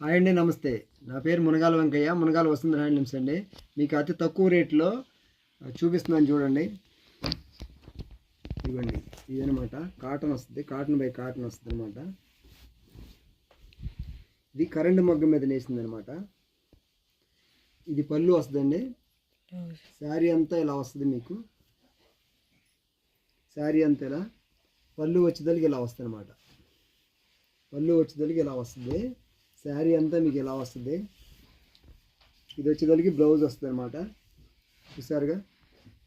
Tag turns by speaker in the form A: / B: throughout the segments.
A: Hi అండి, నమస్తే. నా పేరు మునగాల వెంకయ్య, మునగాల వసంత హ్యాండ్లూమ్స్ అండి. మీకు అతి తక్కువ రేట్లో చూపిస్తున్నాను చూడండి. ఇవ్వండి, ఇదనమాట కాటన్ వస్తుంది, కాటన్ బై కాటన్ వస్తుంది అనమాట. ఇది కరెంటు మగ్గం మీద నేసింది అనమాట. ఇది పళ్ళు వస్తుందండి. శారీ అంతా ఇలా వస్తుంది మీకు. శారీ అంతా ఇలా పళ్ళు వచ్చేదలికి ఇలా వస్తుంది అనమాట. పళ్ళు వచ్చేదలికి ఇలా వస్తుంది. శారీ అంతా మీకు ఇలా వస్తుంది. ఇది వచ్చేదలికి బ్లౌజ్ వస్తుంది అనమాట. చూసారుగా,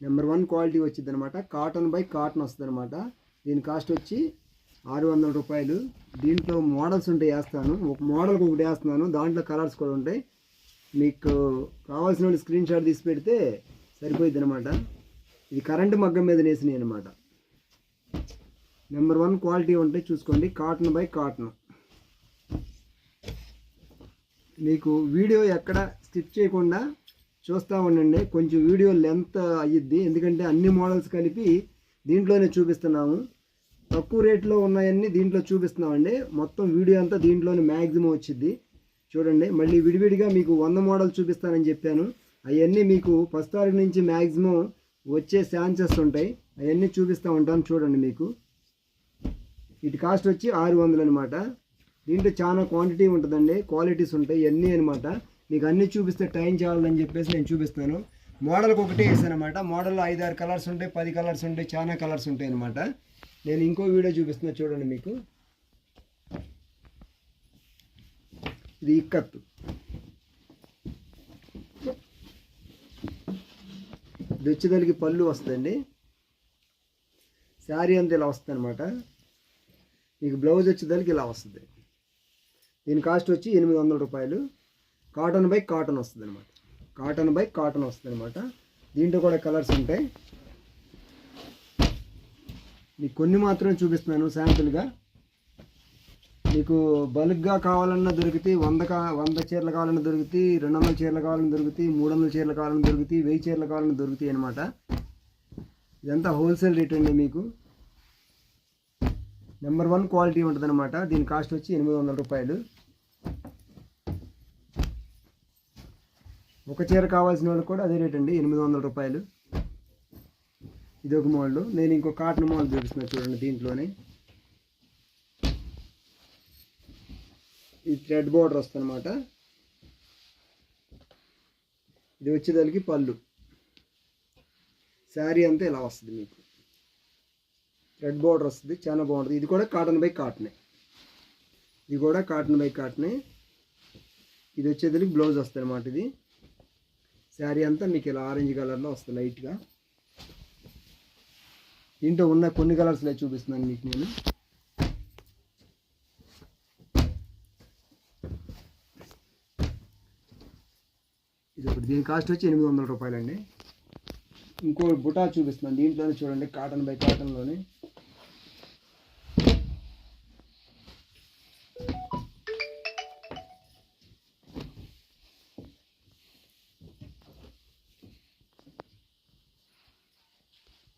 A: నెంబర్ 1 క్వాలిటీ వచ్చింది అనమాట. కాటన్ బై కాటన్ వస్తుంది అనమాట. దీని కాస్ట్ వచ్చి 600 రూపాయలు. దీంట్లో మోడల్స్ ఉంటాయి, వేస్తాను. ఒక మోడల్కి ఒకటి వేస్తున్నాను, దాంట్లో కలర్స్ కూడా ఉంటాయి. మీకు కావాల్సిన వాళ్ళు స్క్రీన్ షాట్ తీసి పెడితే సరిపోయింది అనమాట. ఇది కరెంటు మగ్గం మీద నేసినాయి అనమాట. నెంబర్ 1 క్వాలిటీ ఉంటాయి, చూసుకోండి. Cotton by cotton. మీకు వీడియో ఎక్కడ స్కిప్ చేయకుండా చూస్తూ ఉండండి. కొంచెం వీడియో లెంత్ అయ్యిద్ది, ఎందుకంటే అన్ని మోడల్స్ కలిపి దీంట్లోనే చూపిస్తున్నాము. తక్కువ రేట్లో ఉన్నాయన్నీ దీంట్లో చూపిస్తున్నామండి. మొత్తం వీడియో అంతా దీంట్లోనే మ్యాక్సిమం వచ్చింది. చూడండి, మళ్ళీ విడివిడిగా మీకు 100 మోడల్ చూపిస్తానని చెప్పాను. అవన్నీ మీకు ఫస్ట్ తారీఖు నుంచి మ్యాక్సిమం వచ్చే ఛాన్సెస్ ఉంటాయి. అవన్నీ చూపిస్తూ ఉంటాను, చూడండి. మీకు వీటి కాస్ట్ వచ్చి 600 అనమాట. దీంట్లో చాలా క్వాంటిటీ ఉంటుందండి, క్వాలిటీస్ ఉంటాయి, ఇవన్నీ అనమాట. మీకు అన్నీ చూపిస్తే టైం చాలని చెప్పేసి నేను చూపిస్తాను. మోడల్కి ఒకటే వేసాను అనమాట. మోడల్లో 5-6 కలర్స్ ఉంటాయి, 10 కలర్స్ ఉంటాయి, చాలా కలర్స్ ఉంటాయి అనమాట. నేను ఇంకో వీడియో చూపిస్తున్నా, చూడండి. మీకు ఇది ఇక్కత్తు. ఇది వచ్చేదానికి పళ్ళు వస్తుందండి. శారీ అంతా ఇలా వస్తుంది అనమాట. మీకు బ్లౌజ్ వచ్చేదానికి ఇలా వస్తుంది. దీని కాస్ట్ వచ్చి 800 రూపాయలు. కాటన్ బై కాటన్ వస్తుంది అనమాట. కాటన్ బై కాటన్ వస్తుంది అనమాట. దీంట్లో కూడా కలర్స్ ఉంటాయి. మీకు కొన్ని మాత్రమే చూపిస్తున్నాను శాంపుల్గా. మీకు బల్క్గా కావాలన్నా దొరుకుతాయి, 100 చీరలు కావాలన్నా దొరుకుతాయి, 200 చీరలు కావాలన్నా దొరుకుతాయి, 300 చీరలు కావాలన్నా దొరుకుతాయి, 1000 చీరలు కావాలన్నా దొరుకుతాయి అనమాట. ఇదంతా హోల్సేల్ రేట్ అండి. మీకు నెంబర్ 1 క్వాలిటీ ఉంటుంది అనమాట. దీని కాస్ట్ వచ్చి 800 రూపాయలు. ఒక చీర కావాల్సిన వాళ్ళకి కూడా అదే రేట్ అండి, 800 రూపాయలు. ఇది ఒక మోడల్. నేను ఇంకో కాటన్ మోడల్ చూపిస్తున్నాను, చూడండి. దీంట్లోనే ఈ థ్రెడ్ బోర్డర్ వస్తుంది అనమాట. ఇది వచ్చేదానికి పళ్ళు. శారీ అంతా ఇలా వస్తుంది మీకు. థ్రెడ్ బోర్డర్ వస్తుంది, చాలా బాగుంటుంది. ఇది కూడా కాటన్ బై కాటనే. ఇది కూడా కాటన్ బై కాటనే. ఇది వచ్చేదానికి బ్లౌజ్ వస్తుంది అనమాట. ఇది శారీ అంతా మీకు ఇలా ఆరెంజ్ కలర్లో వస్తుంది లైట్గా. దీంట్లో ఉన్న కొన్ని కలర్స్లో చూపిస్తున్నాను మీకు నేను. ఇది ఒకటి. దీని కాస్ట్ వచ్చి 800 రూపాయలండి. ఇంకో బుటా చూపిస్తున్నాను, దీంట్లోనే చూడండి. కాటన్ బై కాటన్లోనే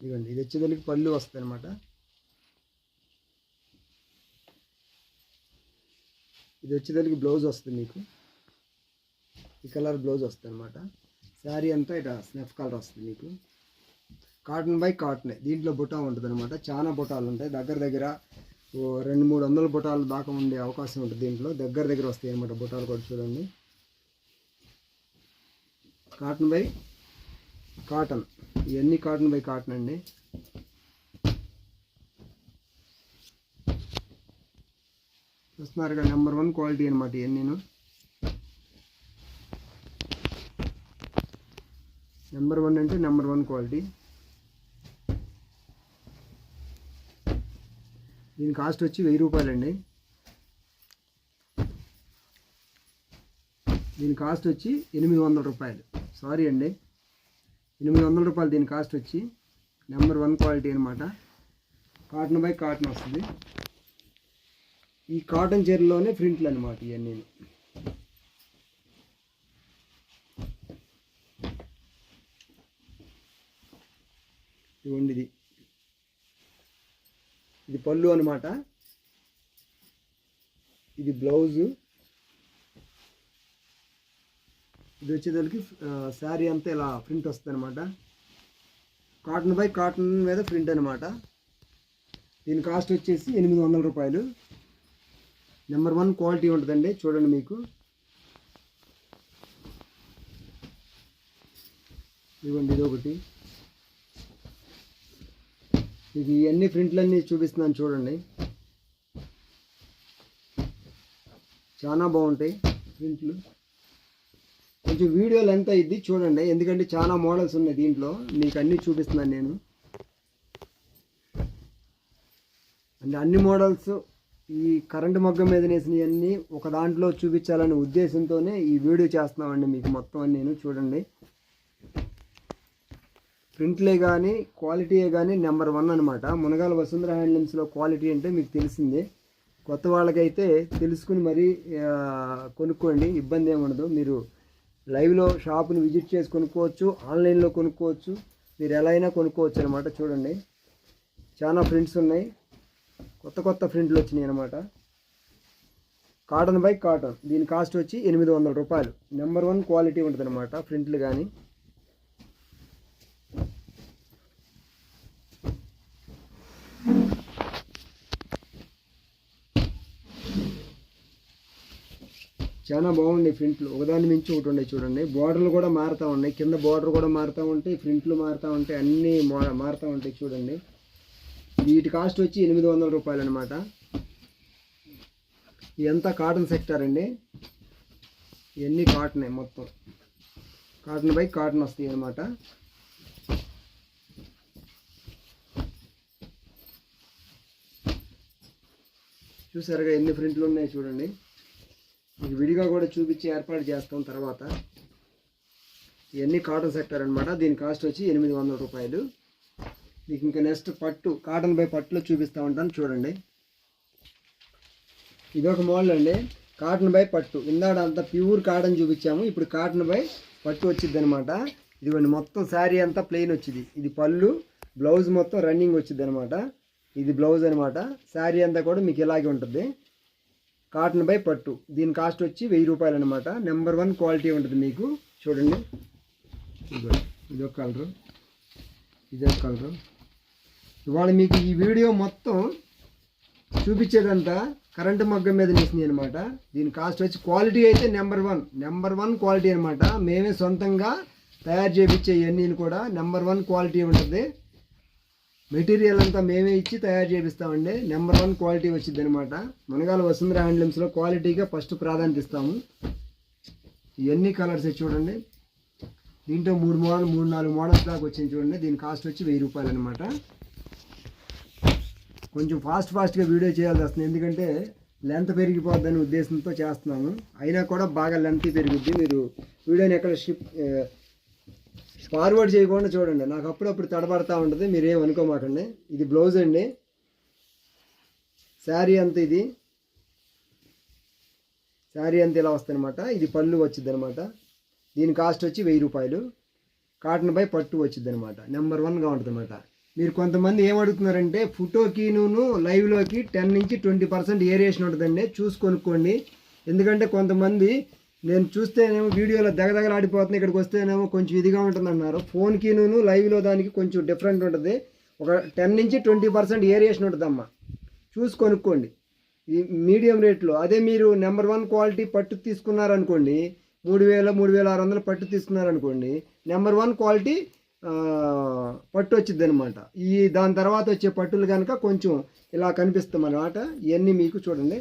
A: ఇదిగోండి. ఇది వచ్చేదానికి పళ్ళు వస్తుంది అనమాట. ఇది వచ్చేదానికి బ్లౌజ్ వస్తుంది మీకు. ఈ కలర్ బ్లౌజ్ వస్తుంది అనమాట. శారీ అంతా ఇట్లా స్నెఫ్ కలర్ వస్తుంది మీకు. కాటన్ బై కాటనే. దీంట్లో బుటా ఉంటుంది అనమాట. చాలా బుటాలు ఉంటాయి. దగ్గర 200-300 బుటాలు దాకా ఉండే అవకాశం ఉంటుంది. దీంట్లో దగ్గర వస్తాయి అనమాట బుటాలు కూడా. చూడండి, కాటన్ బై కాటన్. ఇవన్నీ కాటన్ బై కాటన్ అండి. చూస్తున్నారుగా, నెంబర్ 1 క్వాలిటీ అనమాట. ఇవన్నీ నెంబర్ 1 అంటే నెంబర్ 1 క్వాలిటీ. దీని కాస్ట్ వచ్చి 1000 రూపాయలండి. దీని కాస్ట్ వచ్చి 800 రూపాయలు. సారీ అండి, 800 రూపాయలు దీని కాస్ట్ వచ్చి. నెంబర్ 1 క్వాలిటీ అనమాట. కాటన్ బై కాటన్ వస్తుంది. ఈ కాటన్ చీరలోనే ప్రింట్లు అనమాట ఇవన్నీ. ఇవ్వండి, ఇది పళ్ళు అనమాట. ఇది బ్లౌజు. ఇది వచ్చేదానికి శారీ అంతా ఇలా ప్రింట్ వస్తుంది అనమాట. కాటన్ బై కాటన్ మీద ప్రింట్ అనమాట. దీని కాస్ట్ వచ్చేసి 800 రూపాయలు. నెంబర్ 1 క్వాలిటీ ఉంటుందండి. చూడండి, మీకు ఇదిగోండి, ఇది ఒకటి. మీకు ఇవన్నీ ప్రింట్లన్నీ చూపిస్తున్నాను చూడండి. చాలా బాగుంటాయి ప్రింట్లు. కొంచెం వీడియో లెంత్ అయ్యిద్ది చూడండి, ఎందుకంటే చాలా మోడల్స్ ఉన్నాయి దీంట్లో. మీకు అన్నీ చూపిస్తున్నాను నేను. అంటే అన్ని మోడల్స్ ఈ కరెంటు మగ్గం మీద వేసినవన్నీ ఒక దాంట్లో చూపించాలనే ఉద్దేశంతోనే ఈ వీడియో చేస్తున్నామండి. మీకు మొత్తం అని నేను చూడండి. ప్రింట్లే కానీ క్వాలిటీయే కానీ నెంబర్ 1 అనమాట. మునగాల వసుంధర హ్యాండ్లూమ్స్లో క్వాలిటీ అంటే మీకు తెలిసిందే. కొత్త వాళ్ళకైతే తెలుసుకుని మరీ కొనుక్కోండి, ఇబ్బంది ఏమి ఉండదు. మీరు లైవ్లో షాప్ని విజిట్ చేసి కొనుక్కోవచ్చు, ఆన్లైన్లో కొనుక్కోవచ్చు, మీరు ఎలా అయినా కొనుక్కోవచ్చు అనమాట. చూడండి, చాలా ప్రింట్స్ ఉన్నాయి, కొత్త ప్రింట్లు వచ్చినాయి అనమాట. Cotton by cotton. దీని కాస్ట్ వచ్చి 800 రూపాయలు. నెంబర్ 1 క్వాలిటీ ఉంటుంది అనమాట ప్రింట్లు కానీ. చాలా బాగుంది ప్రింట్లు, ఒకదాని మించి ఒకటి ఉన్నాయి. చూడండి, బార్డర్లు కూడా మారుతూ ఉన్నాయి, కింద బార్డర్ కూడా మారుతూ ఉంటాయి, ప్రింట్లు మారుతూ ఉంటాయి, అన్నీ మారుతూ ఉంటాయి. చూడండి, వీటి కాస్ట్ వచ్చి 800 రూపాయలు అనమాట. ఇదంతా కాటన్ సెక్టర్ అండి. ఇవన్నీ కాటనే, మొత్తం కాటన్ బై కాటన్ వస్తాయి అనమాట. చూసారుగా ఎన్ని ప్రింట్లు ఉన్నాయి చూడండి. మీకు విడిగా కూడా చూపించి ఏర్పాటు చేస్తాం తర్వాత. ఇవన్నీ కాటన్ సెక్టర్ అనమాట. దీని కాస్ట్ వచ్చి 800 రూపాయలు. మీకు ఇంకా నెక్స్ట్ పట్టు, కాటన్ బై పట్టులో చూపిస్తూ ఉంటాను చూడండి. ఇదొక మోడల్ అండి, కాటన్ బై పట్టు. ఇందాక అంతా ప్యూర్ కాటన్ చూపించాము, ఇప్పుడు కాటన్ బై పట్టు వచ్చింది అనమాట. ఇదిగోండి, మొత్తం శారీ అంతా ప్లెయిన్ వచ్చింది. ఇది పళ్ళు, బ్లౌజ్ మొత్తం రన్నింగ్ వచ్చింది అనమాట. ఇది బ్లౌజ్ అనమాట. శారీ అంతా కూడా మీకు ఇలాగే ఉంటుంది. కాటన్ బై పట్టు. దీని కాస్ట్ వచ్చి 1000 రూపాయలు అనమాట. నెంబర్ 1 క్వాలిటీ ఉంటుంది మీకు. చూడండి, ఇదొక కలరు, ఇదొక కలరు. ఇవాళ మీకు ఈ వీడియో మొత్తం చూపించేదంతా కరెంటు మగ్గం మీద నేసినాయి అనమాట. దీని కాస్ట్ వచ్చి క్వాలిటీ అయితే నెంబర్ 1 క్వాలిటీ అనమాట. మేమే సొంతంగా తయారు చేయించే ఇవన్నీ కూడా నెంబర్ 1 క్వాలిటీ ఉంటుంది. మెటీరియల్ అంతా మేమే ఇచ్చి తయారు చేపిస్తామండి. నెంబర్ 1 క్వాలిటీ వచ్చింది అనమాట. మునగాల వసుంధర హ్యాండ్లూమ్స్లో క్వాలిటీగా ఫస్ట్ ప్రాధాన్యత ఇస్తాము. ఇవన్నీ కలర్స్ చూడండి. దీంట్లో 3-4 మోడల్స్ దాకా వచ్చింది చూడండి. దీని కాస్ట్ వచ్చి 1000 రూపాయలు అనమాట. కొంచెం ఫాస్ట్గా వీడియో చేయాల్సి వస్తుంది, ఎందుకంటే లెంత్ పెరిగిపోద్దని ఉద్దేశంతో చేస్తున్నాము. అయినా కూడా బాగా లెంత్ పెరుగుద్ది. మీరు వీడియోని ఎక్కడ ఫార్వర్డ్ చేయకుండా చూడండి, నాకు అప్పుడప్పుడు తడబడతా ఉంటుంది, మీరేం అనుకోమాకండి. ఇది బ్లౌజ్ అండి. శారీ అంతా ఇలా వస్తుంది అనమాట. ఇది పళ్ళు వచ్చింది అనమాట. దీని కాస్ట్ వచ్చి 1000 రూపాయలు. కాటన్ బై పట్టు వచ్చింది అనమాట. నెంబర్ 1గా ఉంటుంది అనమాట. మీరు కొంతమంది ఏమడుగుతున్నారంటే ఫోటోకిను లైవ్లోకి 10 నుంచి 20% ఏరియేషన్ ఉంటుందండి, చూసి కొనుక్కోండి. ఎందుకంటే కొంతమంది నేను చూస్తేనేమో వీడియోలో దగదగలాడిపోతుంది, ఇక్కడికి వస్తేనేమో కొంచెం ఇదిగా ఉంటుంది అన్నారు. ఫోన్కిను లైవ్లో దానికి కొంచెం డిఫరెంట్ ఉంటుంది. ఒక 10 నుంచి 20% ఏరియేషన్ ఉంటుందమ్మా, చూసి కొనుక్కోండి ఈ మీడియం రేట్లో. అదే మీరు నెంబర్ 1 క్వాలిటీ పట్టు తీసుకున్నారనుకోండి, 3000-3600 పట్టు తీసుకున్నారనుకోండి, నెంబర్ 1 క్వాలిటీ పట్టు వచ్చింది అనమాట. దాని తర్వాత వచ్చే పట్టులు కనుక కొంచెం ఇలా కనిపిస్తాం అన్నమాట. ఇవన్నీ మీకు చూడండి,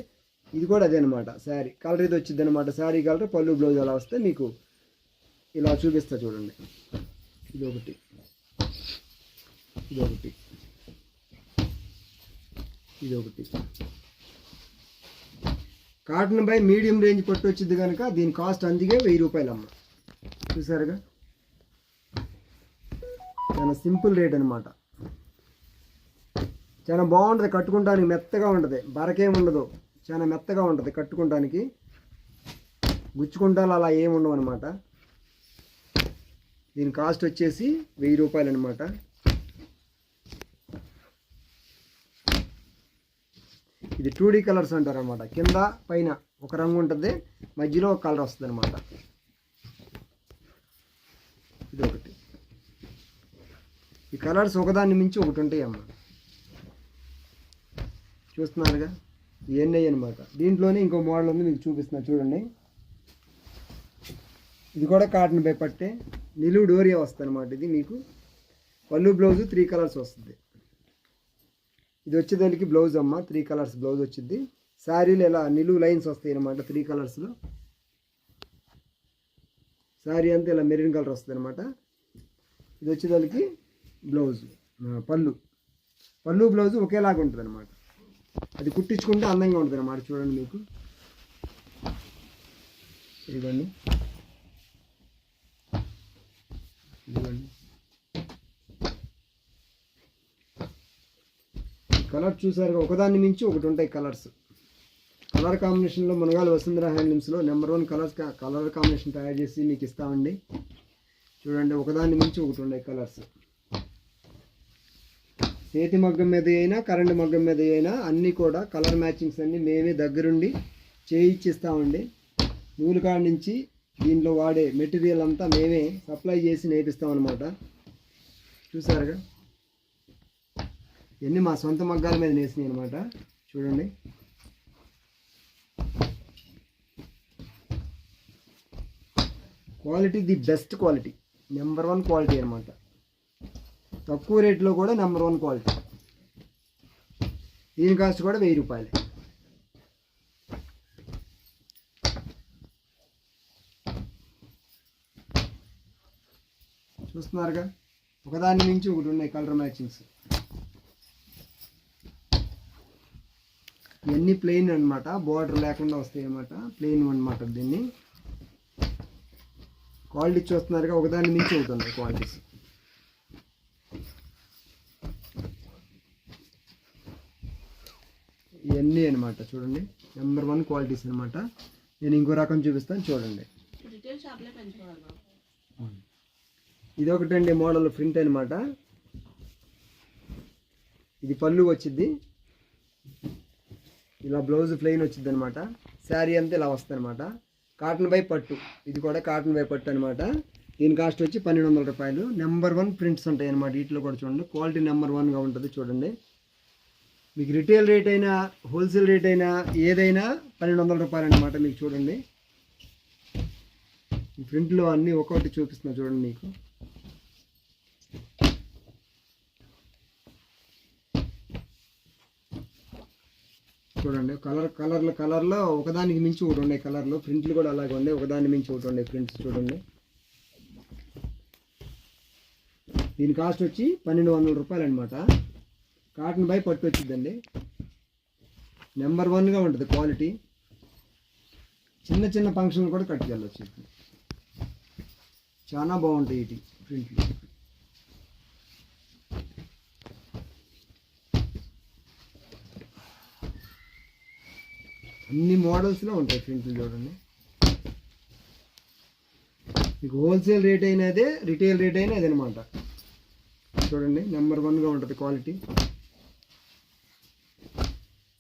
A: ఇది కూడా అదే అనమాట. శారీ కలర్ ఇది వచ్చింది అనమాట. శారీ కలర్, పళ్ళు, బ్లౌజ్ అలా వస్తే మీకు ఇలా చూపిస్తా చూడండి. ఇదొకటి, కాటన్ బై మీడియం రేంజ్ పట్టు వచ్చింది కనుక దీని కాస్ట్ అందుకే 1000 రూపాయలు అమ్మ. చూసారుగా, చాలా సింపుల్ రేట్ అనమాట. చాలా బాగుంటుంది కట్టుకుంటానికి, మెత్తగా ఉంటుంది, బరకేం ఉండదు, చాలా మెత్తగా ఉంటుంది కట్టుకుంటానికి. గుచ్చుకుంటాలు అలా ఏమి ఉండవు అనమాట. దీని కాస్ట్ వచ్చేసి 1000 రూపాయలు అనమాట. ఇది 2D కలర్స్ అంటారు అనమాట. కింద పైన ఒక రంగు ఉంటుంది, మధ్యలో ఒక కలర్ వస్తుంది అనమాట. ఇది ఒకటి. ఈ కలర్స్ ఒకదాన్ని మించి ఒకటి ఉంటాయి అమ్మ, చూస్తున్నారుగా, ఇవన్నీ అనమాట. దీంట్లోనే ఇంకో మోడల్ ఉంది, మీకు చూపిస్తున్నా చూడండి. ఇది కూడా కాటన్ బై పట్టే, నిలువు డోరియా వస్తుంది అనమాట. ఇది మీకు పళ్ళు బ్లౌజు 3 కలర్స్ వస్తుంది. ఇది వచ్చేదానికి బ్లౌజ్ అమ్మ, 3 కలర్స్ బ్లౌజ్ వచ్చింది. శారీలు ఇలా నిలువు లైన్స్ వస్తాయి అనమాట 3 కలర్స్లో. శారీ అంతా ఇలా మెరూన్ కలర్ వస్తుంది అనమాట. ఇది వచ్చేదానికి బ్లౌజ్, పళ్ళు బ్లౌజు ఒకేలాగా ఉంటుంది అనమాట. అది కుట్టించుకుంటే అందంగా ఉంటుంది అన్నమాట. చూడండి మీకు ఇదిగోండి, కలర్ చూసారుగా, ఒకదాన్ని మించి ఒకటి ఉంటాయి కలర్స్. కలర్ కాంబినేషన్లో మునగాల వసుంధర హ్యాండ్లూమ్స్లో నెంబర్ 1 కలర్ కాంబినేషన్ తయారు చేసి మీకు ఇస్తామండి. చూడండి, ఒకదాన్ని మించి ఒకటి ఉన్నాయి కలర్స్. చేతి మగ్గం మీద అయినా కరెంటు మగ్గం మీద అయినా అన్నీ కూడా కలర్ మ్యాచింగ్స్ అన్నీ మేమే దగ్గరుండి చేయించిస్తామండి. నూలు కాడ నుంచి దీంట్లో వాడే మెటీరియల్ అంతా మేమే సప్లై చేసి నేర్పిస్తాం అనమాట. చూసారుగా, ఇవన్నీ మా సొంత మగ్గాల మీద నేసినాయి అనమాట. చూడండి, quality the best quality, number 1 quality అనమాట. తక్కువ రేట్లో కూడా నెంబర్ 1 క్వాలిటీ. దీని కాస్ట్ కూడా 1000 రూపాయలే. చూస్తున్నారుగా, ఒకదాని నుంచి ఒకటి ఉన్నాయి కలర్ మ్యాచింగ్స్. ఇవన్నీ ప్లెయిన్ అనమాట, బార్డర్ లేకుండా వస్తాయి అన్నమాట. ప్లెయిన్ అనమాట. దీన్ని క్వాలిటీ చూస్తున్నారుగా, ఒకదాని మించి ఒకటి ఉన్నాయి క్వాలిటీస్. ఇవన్నీ అనమాట. చూడండి, నెంబర్ 1 క్వాలిటీస్ అనమాట. నేను ఇంకో రకం చూపిస్తాను చూడండి. ఇది ఒకటండి మోడల్ ప్రింట్ అనమాట. ఇది పళ్ళు వచ్చింది, ఇలా బ్లౌజ్ ప్లెయిన్ వచ్చింది అనమాట. శారీ అంతా ఇలా వస్తుంది అనమాట. కాటన్ బై పట్టు, ఇది కూడా కాటన్ బై పట్టు అనమాట. దీని కాస్ట్ వచ్చి 1200 రూపాయలు. నెంబర్ 1 ప్రింట్స్ ఉంటాయి అనమాట. వీటిలో కూడా చూడండి, క్వాలిటీ నెంబర్ 1గా ఉంటుంది. చూడండి, మీకు రిటైల్ రేట్ అయినా హోల్సేల్ రేట్ అయినా ఏదైనా 1200 రూపాయలు అనమాట. మీకు చూడండి, ప్రింట్లో అన్నీ ఒక్కొక్కటి చూపిస్తున్నా చూడండి. మీకు చూడండి, కలర్లో ఒకదానికి మించి ఒకటి ఉన్నాయి కలర్లో. ప్రింట్లు కూడా అలాగే ఉన్నాయి, ఒకదానికి మించి ఒకటి ఉన్నాయి ప్రింట్స్. చూడండి, దీని కాస్ట్ వచ్చి 1200 రూపాయలు అనమాట. కాటన్ బై పట్టు వచ్చిందండి. నెంబర్ 1గా ఉంటుంది క్వాలిటీ. చిన్న చిన్న ఫంక్షన్లు కూడా కట్టుకెళ్ళొచ్చు. చాలా బాగుంటాయి ఇటు ప్రింట్లు. అన్ని మోడల్స్లో ఉంటాయి ప్రింట్లు. చూడండి, మీకు హోల్సేల్ రేట్ అయినా అదే, రిటైల్ రేట్ అయినా అదే అనమాట. చూడండి, నెంబర్ 1గా ఉంటుంది క్వాలిటీ.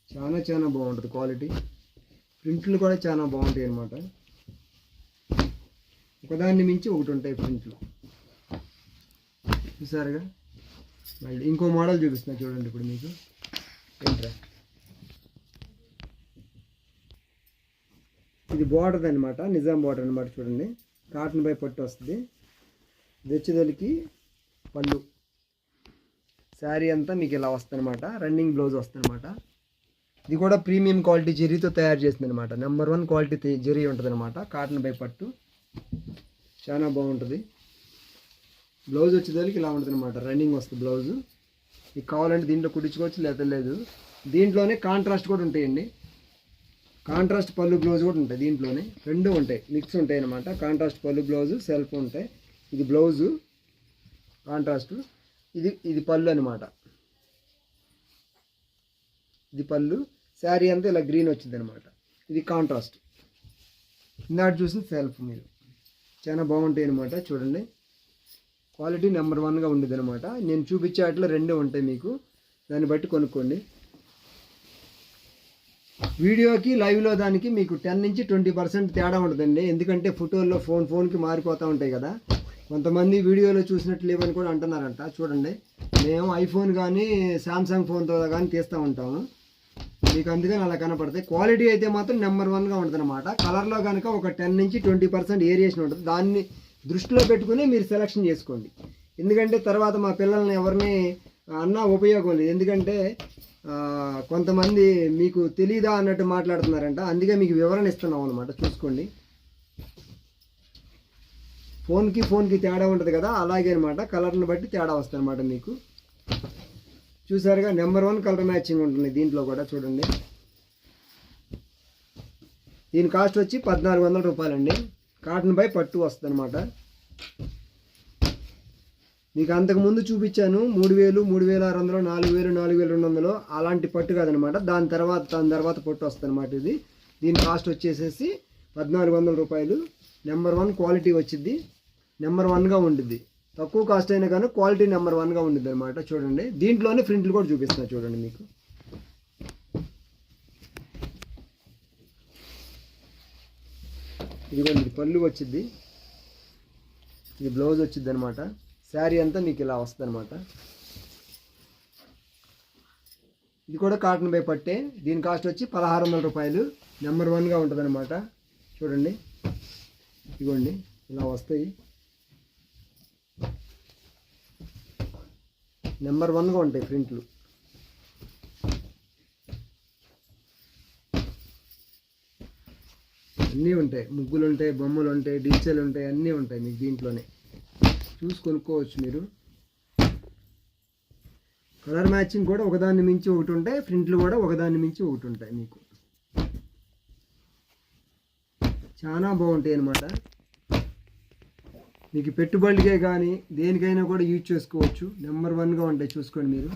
A: చాలా బాగుంటుంది క్వాలిటీ. ప్రింట్లు కూడా చాలా బాగుంటాయి అన్నమాట. ఒకదాన్ని మించి ఒకటి ఉంటాయి ప్రింట్లు. చూసారుగా, మళ్ళీ ఇంకో మోడల్ చూపిస్తున్నా చూడండి. ఇప్పుడు మీకు ఏంట్రా, ఇది బార్డర్ అనమాట, నిజాం బార్డర్ అనమాట. చూడండి, కాటన్ బై పట్టు వస్తుంది. ఇది వచ్చేదానికి పళ్ళు, శారీ అంతా మీకు ఇలా వస్తుంది అనమాట. రన్నింగ్ బ్లౌజ్ వస్తుంది అనమాట. ఇది కూడా ప్రీమియం క్వాలిటీ జరీతో తయారు చేస్తుంది అనమాట. నెంబర్ 1 క్వాలిటీ జరీ ఉంటుంది అనమాట. కాటన్ బై పట్టు చాలా బాగుంటుంది. బ్లౌజ్ వచ్చేదానికి ఇలా ఉంటుంది అనమాట. రన్నింగ్ వస్తుంది బ్లౌజు. మీకు కావాలంటే దీంట్లో కుట్టించుకోవచ్చు, లేదా లేదు. దీంట్లోనే కాంట్రాస్ట్ కూడా ఉంటాయండి. కాంట్రాస్ట్ పళ్ళు బ్లౌజ్ కూడా ఉంటాయి. దీంట్లోనే 2 ఉంటాయి, మిక్స్ ఉంటాయి అన్నమాట. కాంట్రాస్ట్ పళ్ళు బ్లౌజు, సెల్ఫ్ ఉంటాయి. ఇది బ్లౌజు కాంట్రాస్ట్, ఇది పళ్ళు అనమాట. ఇది పళ్ళు. శారీ అంతా ఇలా గ్రీన్ వచ్చింది అనమాట. ఇది కాంట్రాస్ట్. ఇందాక చూసిన సెల్ఫ్. మీరు చాలా బాగుంటాయి అనమాట. చూడండి, క్వాలిటీ నెంబర్ 1గా ఉండేది అనమాట. నేను చూపించే వాటిలో 2 ఉంటాయి మీకు, దాన్ని బట్టి కొనుక్కోండి. వీడియోకి లైవ్లో దానికి మీకు 10 నుంచి 20% తేడా ఉంటుందండి. ఎందుకంటే ఫోటోల్లో ఫోన్కి మారిపోతూ ఉంటాయి కదా. కొంతమంది వీడియోలో చూసినట్లు లేవని కూడా అంటున్నారంట. చూడండి, మేము ఐఫోన్ కానీ శాంసంగ్ ఫోన్తో కానీ తీస్తూ ఉంటాము, మీకు అందుకని అలా కనపడతాయి. క్వాలిటీ అయితే మాత్రం నెంబర్ 1గా ఉంటుంది అనమాట. కలర్లో కనుక ఒక 10 నుంచి 20% ఏరియేషన్ ఉంటుంది. దాన్ని దృష్టిలో పెట్టుకుని మీరు సెలెక్షన్ చేసుకోండి. ఎందుకంటే తర్వాత మా పిల్లల్ని ఎవరిని అన్నా ఉపయోగం లేదు. ఎందుకంటే కొంతమంది మీకు తెలీదా అన్నట్టు మాట్లాడుతున్నారంట, అందుకే మీకు వివరణ ఇస్తున్నాం అనమాట. చూసుకోండి, ఫోన్కి తేడా ఉంటుంది కదా, అలాగే అనమాట. కలర్ని బట్టి తేడా వస్తుంది అనమాట మీకు. చూసారుగా, నెంబర్ 1 కలర్ మ్యాచింగ్ ఉంటుంది దీంట్లో కూడా. చూడండి, దీని కాస్ట్ వచ్చి 1400 రూపాయలండి. కాటన్ బై పట్టు వస్తుంది అనమాట. మీకు అంతకుముందు చూపించాను 3000, 3600, 4000, 4200 అలాంటి పట్టు కాదనమాట. దాని తర్వాత పట్టు వస్తుంది అనమాట ఇది. దీని కాస్ట్ వచ్చేసేసి 1400 రూపాయలు. నెంబర్ 1 క్వాలిటీ వచ్చింది, నెంబర్ 1గా ఉంటుంది. తక్కువ కాస్ట్ అయినా కానీ క్వాలిటీ నెంబర్ 1గా ఉంటుంది అనమాట. చూడండి, దీంట్లోనే ప్రింట్లు కూడా చూపిస్తున్నా చూడండి మీకు. ఇదిగోండి పళ్ళు వచ్చింది, ఇది బ్లౌజ్ వచ్చింది అనమాట. శారీ అంతా మీకు ఇలా వస్తుంది అనమాట. ఇది కూడా కాటన్ బై పట్టే. దీని కాస్ట్ వచ్చి 1600 రూపాయలు. నెంబర్ 1గా ఉంటుంది అనమాట. చూడండి, ఇదిగోండి ఇలా వస్తాయి. నెంబర్ 1గా ఉంటాయి ప్రింట్లు. అన్నీ ఉంటాయి, ముగ్గులు ఉంటాయి, బొమ్మలు ఉంటాయి, డిజిటల్ ఉంటాయి, అన్నీ ఉంటాయి మీకు దీంట్లోనే. చూసి కొనుక్కోవచ్చు మీరు. కలర్ మ్యాచింగ్ కూడా ఒకదాన్ని మించి ఒకటి ఉంటాయి, ప్రింట్లు కూడా ఒకదాన్ని మించి ఒకటి ఉంటాయి మీకు. చాలా బాగుంటాయి అన్నమాట. మీకు పెట్టుబడికే కానీ దేనికైనా కూడా యూజ్ చేసుకోవచ్చు. నెంబర్ 1గా ఉంటాయి, చూసుకోండి మీరు.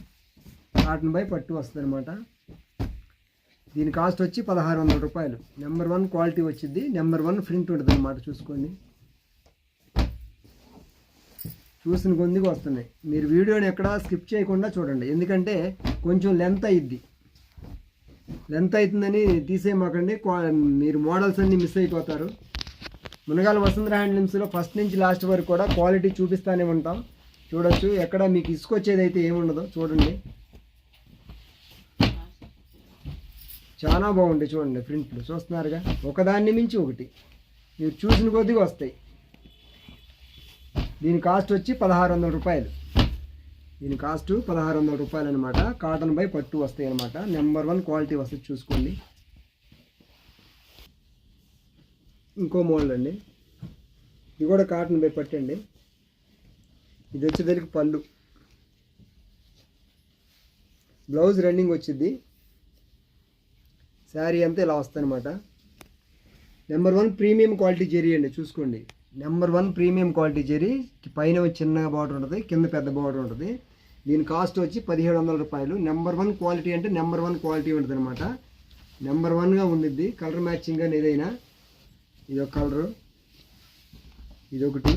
A: కాటన్ బై పట్టు వస్తుంది అనమాట. దీని కాస్ట్ వచ్చి 1600 రూపాయలు. నెంబర్ 1 క్వాలిటీ వచ్చింది, నెంబర్ 1 ప్రింట్ ఉంటుంది అనమాట. చూసుకోండి, చూసిన కొద్దిగా వస్తున్నాయి. మీరు వీడియోని ఎక్కడా స్కిప్ చేయకుండా చూడండి, ఎందుకంటే కొంచెం లెంత్ అవుతుందని తీసేయమాకండి. మీరు మోడల్స్ అన్నీ మిస్ అయిపోతారు. మునగాల వసుంధర హ్యాండ్లూమ్స్లో ఫస్ట్ నుంచి లాస్ట్ వరకు కూడా క్వాలిటీ చూపిస్తూనే ఉంటాం. చూడొచ్చు, ఎక్కడ మీకు ఇసుకొచ్చేది అయితే ఏముండదు. చూడండి, చాలా బాగుంటాయి. చూడండి ప్రింట్లు చూస్తున్నారుగా, ఒకదాన్ని మించి ఒకటి మీరు చూసిన కొద్దిగా వస్తాయి. దీని కాస్ట్ వచ్చి 1600 రూపాయలు. దీని కాస్ట్ 1600 రూపాయలు అనమాట. కాటన్ బై పట్టు వస్తాయి అనమాట. నెంబర్ 1 క్వాలిటీ వస్తుంది, చూసుకోండి. ఇంకో మోడల్ అండి, ఇది కూడా కాటన్ బై పట్టు అండి. ఇది వచ్చేసరికి పళ్ళు, బ్లౌజ్ రన్నింగ్ వచ్చింది. శారీ అంతా ఇలా వస్తుంది అనమాట. నెంబర్ 1 ప్రీమియం క్వాలిటీ జెరీ అండి. చూసుకోండి, నెంబర్ 1 ప్రీమియం క్వాలిటీ జెరీ. పైన చిన్న బార్డర్ ఉంటుంది, కింద పెద్ద బార్డర్ ఉంటుంది. దీని కాస్ట్ వచ్చి 1700 రూపాయలు. నెంబర్ 1 క్వాలిటీ అంటే నెంబర్ 1 క్వాలిటీ ఉంటుంది అనమాట. నెంబర్ 1గా ఉండిద్ది. కలర్ మ్యాచింగ్ అని ఏదైనా, ఇదొక కలరు, ఇదొకటి,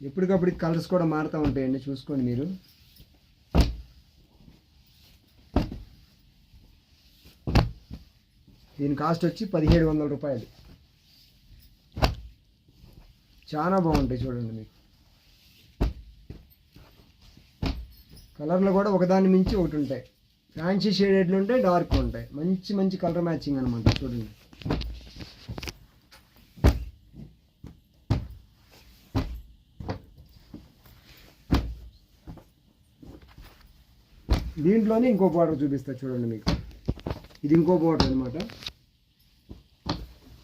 A: ఎప్పటికప్పుడు కలర్స్ కూడా మారుతూ ఉంటాయండి. చూసుకోండి మీరు. దీని కాస్ట్ వచ్చి 1700 రూపాయలు. చాలా బాగుంటాయి చూడండి మీకు. కలర్లు కూడా ఒకదాని మించి ఒకటి ఉంటాయి. ఫ్యాన్సీ షేడెడ్లు ఉంటాయి, డార్క్ ఉంటాయి. మంచి కలర్ మ్యాచింగ్ అనమాట. చూడండి, దీంట్లోనే ఇంకో బార్డర్ చూపిస్తా చూడండి మీకు. ఇది ఇంకో బార్డర్ అనమాట.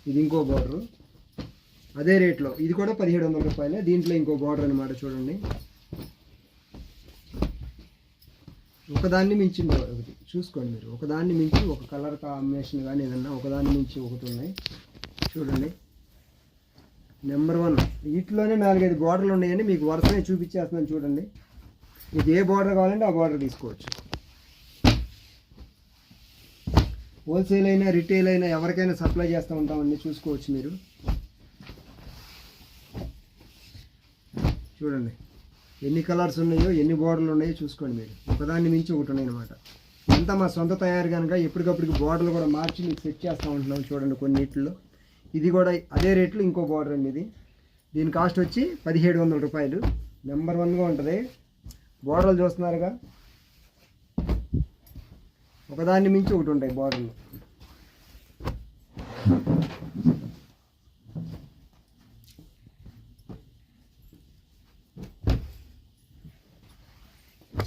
A: ఇది ఇంకో బార్డరు అదే రేట్లో. ఇది కూడా 1700 రూపాయలే. దీంట్లో ఇంకో బార్డర్ అనమాట. చూడండి, ఒకదాన్ని మించి ఒకటి. చూసుకోండి మీరు, ఒకదాన్ని మించి ఒక కలర్ కాంబినేషన్ కానీ ఏదన్నా ఒకదాన్ని మించి ఒకటి ఉన్నాయి. చూడండి, నెంబర్ 1. వీటిలోనే 4-5 బార్డర్లు ఉన్నాయండి. మీకు వరుసనే చూపించేస్తున్నాను చూడండి. మీకు ఏ బార్డర్ కావాలంటే ఆ బార్డర్ తీసుకోవచ్చు. హోల్సేల్ అయినా రిటైల్ అయినా ఎవరికైనా సప్లై చేస్తూ ఉంటామండి. చూసుకోవచ్చు మీరు. చూడండి ఎన్ని కలర్స్ ఉన్నాయో, ఎన్ని బార్డర్లు ఉన్నాయో చూసుకోండి మీరు. ఒకదాన్ని మించి ఒకటి ఉన్నాయి అనమాట. అంతా మా సొంత తయారు కనుక ఎప్పటికప్పటికి బార్డర్లు కూడా మార్చి మీకు సెట్ చేస్తూ ఉంటున్నాం. చూడండి కొన్నిట్లో. ఇది కూడా అదే రేట్లో ఇంకో బార్డర్ అండి. ఇది దీని కాస్ట్ వచ్చి 1700 రూపాయలు. నెంబర్ 1గా ఉంటుంది. బోర్డర్లు చూస్తున్నారుగా, ఒకదాన్ని మించి ఒకటి ఉంటాయి బోర్డర్లు.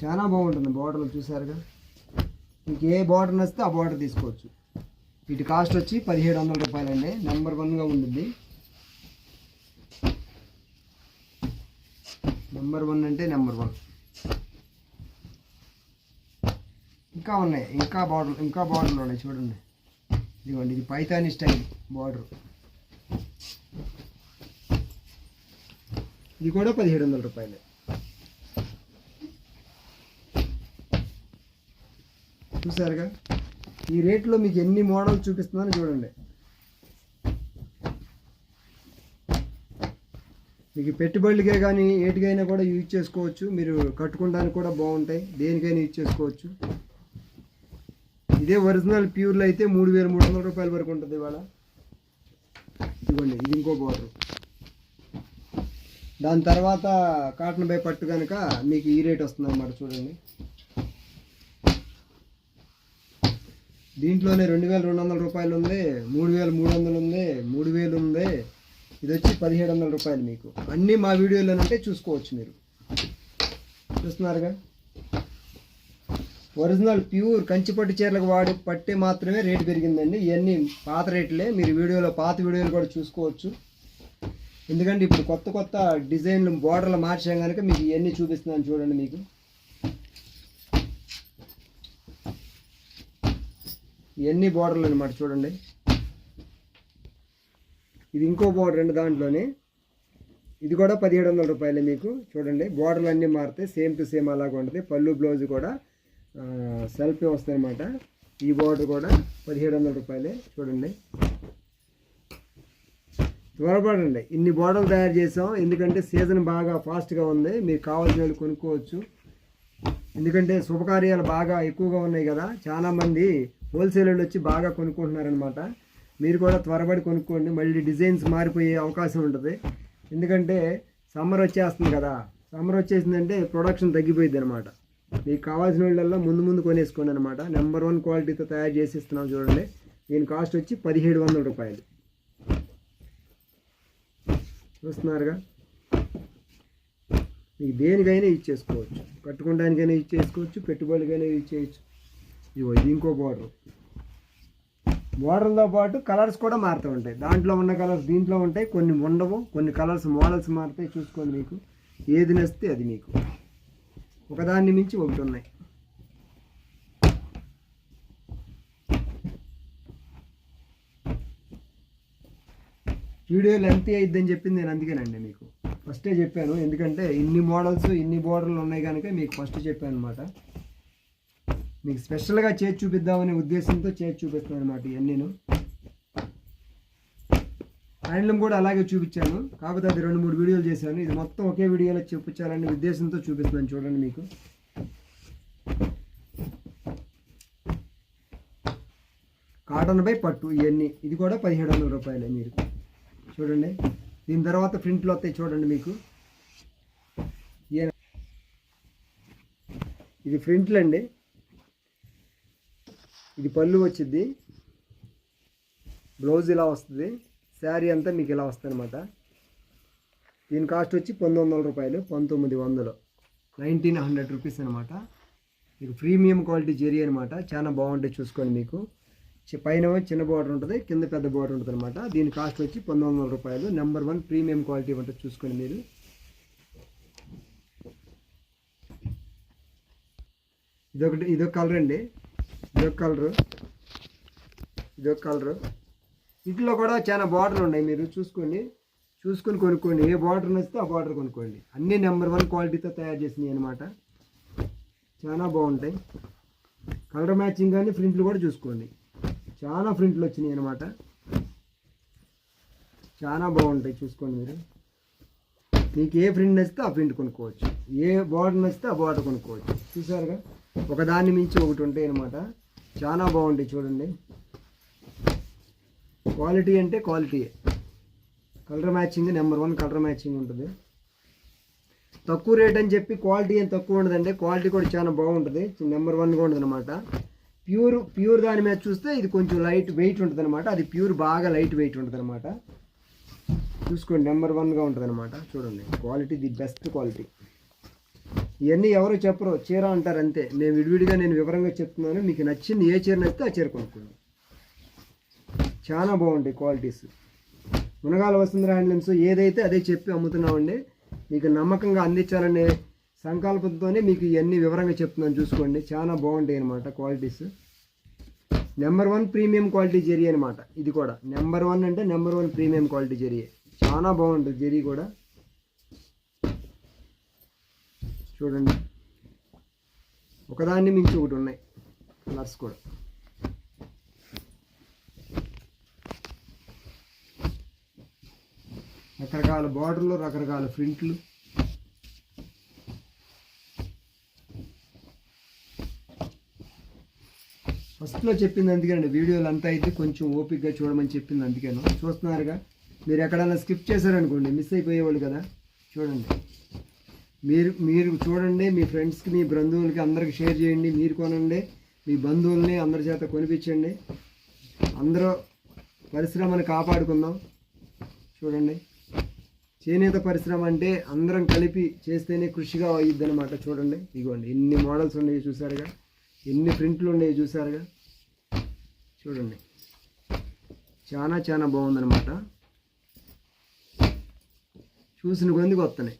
A: చాలా బాగుంటుంది బోర్డర్లు చూసారుగా. మీకు ఏ బోర్డర్ నచ్చితే ఆ బోర్డర్ తీసుకోవచ్చు. వీటి కాస్ట్ వచ్చి 1700 రూపాయలండి. నెంబర్ 1గా ఉంటుంది. నెంబర్ 1 అంటే నెంబర్ 1. ఇంకా ఉన్నాయి, ఇంకా బార్డర్లు ఉన్నాయి చూడండి. ఇదిగోండి, ఇది పైతాని స్టైల్ బార్డర్. ఇది కూడా 1700 రూపాయలే. చూసారుగా, ఈ రేట్లో మీకు ఎన్ని మోడల్స్ చూపిస్తున్నానో చూడండి. మీకు పెట్టుబడులకే కానీ ఏటికైనా కూడా యూజ్ చేసుకోవచ్చు. మీరు కట్టుకోవడానికి కూడా బాగుంటాయి, దేనికైనా యూజ్ చేసుకోవచ్చు. ఇదే ఒరిజినల్ ప్యూర్లో అయితే 3300 రూపాయల వరకు ఉంటుంది ఇవాళ. ఇదిగోండి, ఇది ఇంకో బార్డర్. దాని తర్వాత కాటన్ బై పట్టు కనుక మీకు ఈ రేట్ వస్తుంది అన్నమాట. చూడండి, దీంట్లోనే 2200 రూపాయలు ఉంది, 3300 ఉంది, 3000 ఉంది. ఇది వచ్చి 1700 రూపాయలు. మీకు అన్నీ మా వీడియోలోనంటే చూసుకోవచ్చు. మీరు చూస్తున్నారుగా, ఒరిజినల్ ప్యూర్ కంచిపట్టు చీరలకు వాడి పట్టే మాత్రమే రేటు పెరిగిందండి. ఇవన్నీ పాత రేట్లే. మీరు పాత వీడియోలు కూడా చూసుకోవచ్చు. ఎందుకంటే ఇప్పుడు కొత్త డిజైన్లు బోర్డర్లు మార్చాం కనుక మీకు ఇవన్నీ చూపిస్తున్నాను చూడండి. మీకు ఇవన్నీ బోర్డర్లు అనమాట. చూడండి, ఇది ఇంకో బోర్డర్ అండి. దాంట్లోనే ఇది కూడా 1700 రూపాయలే. మీకు చూడండి, బోర్డర్లు అన్నీ మారుతాయి, సేమ్ టు సేమ్ అలాగ ఉంటుంది. పళ్ళు బ్లౌజ్ కూడా సెల్ఫీ వస్తాయి అన్నమాట. ఈ బోర్డర్ కూడా 1700 రూపాయలే. చూడండి, త్వరపడండి, ఇన్ని బోర్డర్లు తయారు చేసాం. ఎందుకంటే సీజన్ బాగా ఫాస్ట్గా ఉంది. మీకు కావాల్సిన వాళ్ళు కొనుక్కోవచ్చు. ఎందుకంటే శుభకార్యాలు బాగా ఎక్కువగా ఉన్నాయి కదా, చాలామంది హోల్సేలర్లు వచ్చి బాగా కొనుక్కుంటున్నారనమాట. మీరు కూడా త్వరపడి కొనుక్కోండి, మళ్ళీ డిజైన్స్ మారిపోయే అవకాశం ఉంటుంది. ఎందుకంటే సమ్మర్ వచ్చేస్తుంది కదా, సమ్మర్ వచ్చేసిందంటే ప్రొడక్షన్ తగ్గిపోయింది అనమాట. మీకు కావాల్సిన వాళ్ళల్లో ముందు కొనేసుకోండి అనమాట. నెంబర్ 1 క్వాలిటీతో తయారు చేసి ఇస్తున్నాం చూడండి. దీని కాస్ట్ వచ్చి 1700 రూపాయలు. చూస్తున్నారుగా, మీకు దేనికైనా యూజ్ చేసుకోవచ్చు, కట్టుకోవడానికైనా యూజ్ చేసుకోవచ్చు, పెట్టుబడికైనా యూజ్ చేయొచ్చు. ఇది ఇంకో బార్డర్. బార్డర్తో పాటు కలర్స్ కూడా మారుతూ ఉంటాయి. దాంట్లో ఉన్న కలర్స్ దీంట్లో ఉంటాయి, కొన్ని ఉండవు. కొన్ని కలర్స్ మోడల్స్ మారుతాయి. చూసుకోండి, మీకు ఏది నచ్చితే అది. మీకు ఒకదాన్ని మించి ఒకటి ఉన్నాయి. వీడియో లెంత్ అయిద్దని చెప్పింది నేను అందుకేనండి మీకు ఫస్టే చెప్పాను. ఎందుకంటే ఇన్ని మోడల్స్ ఇన్ని బోర్డర్లు ఉన్నాయి కనుక మీకు ఫస్ట్ చెప్పాను అనమాట. మీకు స్పెషల్గా చేసి చూపిద్దామనే ఉద్దేశంతో చేసి చూపిస్తున్నాను అనమాట. ఇవన్నీను హ్యాండ్లూమ్ కూడా అలాగే చూపించాను, కాకపోతే అది 2-3 వీడియోలు చేశాను. ఇది మొత్తం ఒకే వీడియోలో చూపించాలనే ఉద్దేశంతో చూపిస్తున్నాను చూడండి. మీకు కాటన్ బై పట్టు ఇవన్నీ. ఇది కూడా 1700 రూపాయలే. మీరు చూడండి, దీని తర్వాత ప్రింట్లు వస్తాయి చూడండి. మీకు ఇది ప్రింట్లు అండి. ఇది పళ్ళు వచ్చింది, బ్లౌజ్ ఇలా వస్తుంది, శారీ అంతా మీకు ఇలా వస్తుంది అనమాట. దీని కాస్ట్ వచ్చి 1900 రూపాయలు. 1900, 1900 రూపీస్ అనమాట. మీకు ప్రీమియం క్వాలిటీ జెరీ అనమాట. చాలా బాగుంటుంది. చూసుకోండి, మీకు పైన చిన్న బార్డర్ ఉంటుంది, కింద పెద్ద బార్డర్ ఉంటుంది అనమాట. దీని కాస్ట్ వచ్చి 1900 రూపాయలు. నెంబర్ 1 ప్రీమియం క్వాలిటీ ఉంటుంది. చూసుకోండి మీరు. ఇదొక కలర్ అండి, ఇదొక కలరు. వీటిలో కూడా చాలా బార్డర్లు ఉన్నాయి. మీరు చూసుకొని కొనుక్కోండి. ఏ బార్డర్ నచ్చితే ఆ బార్డర్ కొనుక్కోండి. అన్నీ నెంబర్ 1 క్వాలిటీతో తయారు చేసినాయి అనమాట. చాలా బాగుంటాయి. కలర్ మ్యాచింగ్ కానీ ప్రింట్లు కూడా చూసుకోండి. చాలా ప్రింట్లు వచ్చినాయి అనమాట. చాలా బాగుంటాయి. చూసుకోండి మీరు. మీకు ఏ ప్రింట్ నచ్చితే ఆ ప్రింట్ కొనుక్కోవచ్చు, ఏ బార్డర్ నచ్చితే ఆ బార్డర్ కొనుక్కోవచ్చు. చూసారుగా, ఒకదాన్ని మించి ఒకటి ఉంటాయి అనమాట. చాలా బాగుంటాయి. చూడండి, క్వాలిటీ అంటే క్వాలిటీయే. Colour matching number 1 colour matching ఉంటుంది. తక్కువ రేట్ అని చెప్పి క్వాలిటీ ఏం తక్కువ ఉండదండి, క్వాలిటీ కూడా చాలా బాగుంటుంది, నెంబర్ 1గా ఉంటుంది అనమాట. ప్యూర్ దాని మీద చూస్తే ఇది కొంచెం లైట్ వెయిట్ ఉంటుంది అనమాట. అది ప్యూర్ బాగా లైట్ వెయిట్ ఉంటుంది అనమాట. చూసుకోండి, నెంబర్ 1గా ఉంటుంది అనమాట. చూడండి, క్వాలిటీ ది బెస్ట్ క్వాలిటీ. ఇవన్నీ ఎవరు చెప్పరు, చీర అంటారు అంతే. నేను విడివిడిగా వివరంగా చెప్తున్నాను. మీకు నచ్చింది ఏ చీర నచ్చితే ఆ చీర కొనుక్కోండి. చాలా బాగుంటాయి క్వాలిటీస్. మునగాల వసుంధర హ్యాండ్లూమ్స్ ఏదైతే అదే చెప్పి అమ్ముతున్నామండి. మీకు నమ్మకంగా అందించాలనే సంకల్పంతోనే మీకు ఇవన్నీ వివరంగా చెప్తున్నాను. చూసుకోండి, చాలా బాగుంటాయి అనమాట qualities. Number 1 premium quality zari అనమాట. ఇది కూడా నెంబర్ 1 అంటే నెంబర్ 1 ప్రీమియం క్వాలిటీ జరీ. చాలా బాగుంటుంది జరీ కూడా. చూడండి, ఒకదాన్ని మించి ఒకటి ఉన్నాయి కలర్స్ కూడా. రకరకాల బార్డర్లు, రకరకాల ప్రింట్లు. ఫస్ట్లో చెప్పింది అందుకేనండి, వీడియోలు అంతా అయితే కొంచెం ఓపికగా చూడమని చెప్పింది అందుకేను. చూస్తున్నారుగా, మీరు ఎక్కడైనా స్కిప్ చేశారనుకోండి మిస్ అయిపోయేవాళ్ళు కదా. చూడండి, మీరు చూడండి, మీ ఫ్రెండ్స్కి, మీ బంధువులకి అందరికి షేర్ చేయండి. మీరు కొనండి, మీ బంధువుల్ని అందరి చేత కొనిపించండి. అందరూ పరిశ్రమను కాపాడుకుందాం. చూడండి, చేనేత పరిశ్రమ అంటే అందరం కలిపి చేస్తేనే కృషిగా అయ్యిద్ది అనమాట. చూడండి, ఇదిగోండి, ఎన్ని మోడల్స్ ఉన్నాయి చూసారుగా, ఎన్ని ప్రింట్లు ఉన్నాయి చూసారుగా. చూడండి, చాలా చాలా బాగుందనమాట. చూసిన కొందికి వస్తున్నాయి.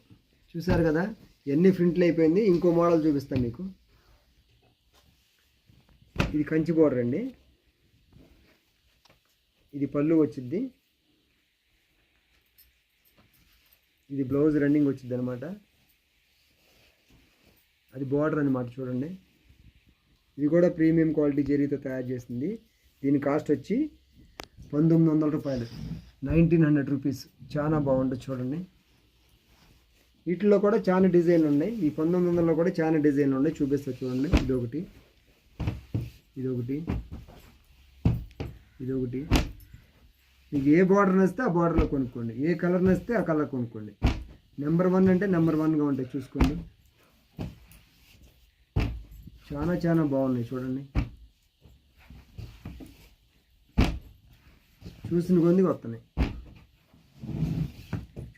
A: చూసారు కదా, ఎన్ని ప్రింట్లు అయిపోయింది. ఇంకో మోడల్ చూపిస్తాను మీకు. ఇది కంచి బోర్డర్ అండి. ఇది పళ్ళు వచ్చిద్ది, ఇది బ్లౌజ్ రన్నింగ్ వచ్చింది అనమాట. అది బార్డర్ అనమాట. చూడండి, ఇది కూడా ప్రీమియం క్వాలిటీ జరీతో తయారు చేసింది. దీని కాస్ట్ వచ్చి 1900 రూపాయలు, 1900 రూపీస్. చాలా బాగుంటుంది. చూడండి, వీటిలో కూడా చాలా డిజైన్లు ఉన్నాయి. ఈ 1900లో కూడా చాలా డిజైన్లు ఉన్నాయి, చూపిస్తా చూడండి. ఇదొకటి, ఇదొకటి, ఇదొకటి. మీకు ఏ బార్డర్ నచ్చితే ఆ బార్డర్లో కొనుక్కోండి, ఏ కలర్ నచ్చితే ఆ కలర్ కొనుక్కోండి. నెంబర్ 1 అంటే నెంబర్ 1గా ఉంటాయి. చూసుకోండి, చాలా చాలా బాగున్నాయి. చూడండి, చూసిన కొందికి వస్తున్నాయి.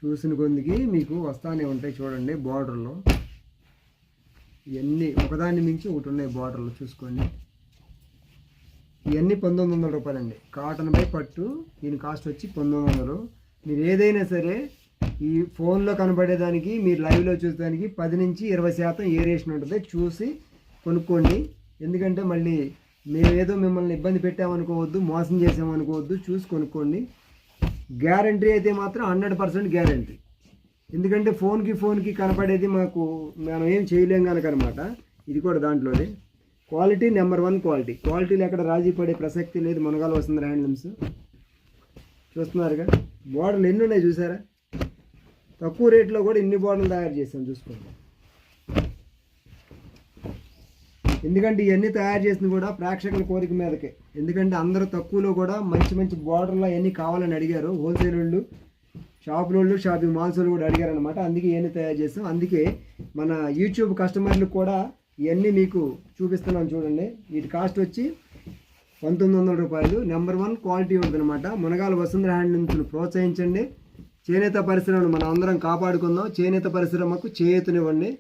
A: చూసిన కొందికి మీకు వస్తానే ఉంటాయి. చూడండి, బార్డర్లో ఇవన్నీ ఒకదాన్ని మించి ఒకటి ఉన్నాయి బార్డర్లో. చూసుకోండి, ఇవన్నీ 1900 రూపాయలండి. కాటన్ బై పట్టు. దీని కాస్ట్ వచ్చి 1900. మీరు ఏదైనా సరే ఈ ఫోన్లో కనబడేదానికి, మీరు లైవ్లో చూసేదానికి 10 నుంచి 20% ఏరియేషన్ ఉంటుంది. చూసి కొనుక్కోండి. ఎందుకంటే మళ్ళీ మేమేదో మిమ్మల్ని ఇబ్బంది పెట్టామనుకోవద్దు, మోసం చేసామనుకోవద్దు. చూసి కొనుక్కోండి. గ్యారంటీ అయితే మాత్రం 100% గ్యారంటీ. ఎందుకంటే ఫోన్కి కనపడేది మనం ఏం చేయలేం కనుక అనమాట. ఇది కూడా దాంట్లోనే క్వాలిటీ నెంబర్ 1 క్వాలిటీ. క్వాలిటీలో ఎక్కడ రాజీ పడే ప్రసక్తి లేదు. మునగాల వసుంధర హ్యాండ్లూమ్స్. చూస్తున్నారుగా, బోర్డర్లు ఎన్ని ఉన్నాయి చూసారా. తక్కువ రేట్లో కూడా ఇన్ని బోర్డర్లు తయారు చేసాం. చూసుకోండి, ఎందుకంటే ఇవన్నీ తయారు చేసింది కూడా ప్రేక్షకుల కోరిక మీదకే. ఎందుకంటే అందరూ తక్కువలో కూడా మంచి మంచి బోర్డర్లు అవన్నీ కావాలని అడిగారు. హోల్సేల్ వాళ్ళు, షాపులోళ్ళు, షాపింగ్ మాల్స్ వాళ్ళు కూడా అడిగారు అనమాట. అందుకే ఇవన్నీ తయారు చేస్తాం. అందుకే మన యూట్యూబ్ కస్టమర్లకు కూడా ఇవన్నీ మీకు చూపిస్తున్నాను. చూడండి, వీటి కాస్ట్ వచ్చి 1900 రూపాయలు. నెంబర్ 1 క్వాలిటీ ఉంటుంది అనమాట. మునగాల వసుంధర హ్యాండ్లూమ్స్ను ప్రోత్సహించండి. చేనేత పరిశ్రమను మనం అందరం కాపాడుకుందాం. చేనేత పరిశ్రమకు చేయూతనివ్వండి.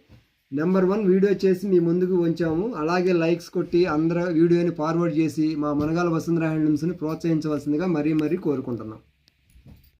A: నెంబర్ 1 వీడియో చేసి మీ ముందుకు ఉంచాము. అలాగే లైక్స్ కొట్టి అందరూ వీడియోని ఫార్వర్డ్ చేసి మా మునగాల వసుంధర హ్యాండ్లూమ్స్ని ప్రోత్సహించవలసిందిగా మరీ కోరుకుంటున్నాం.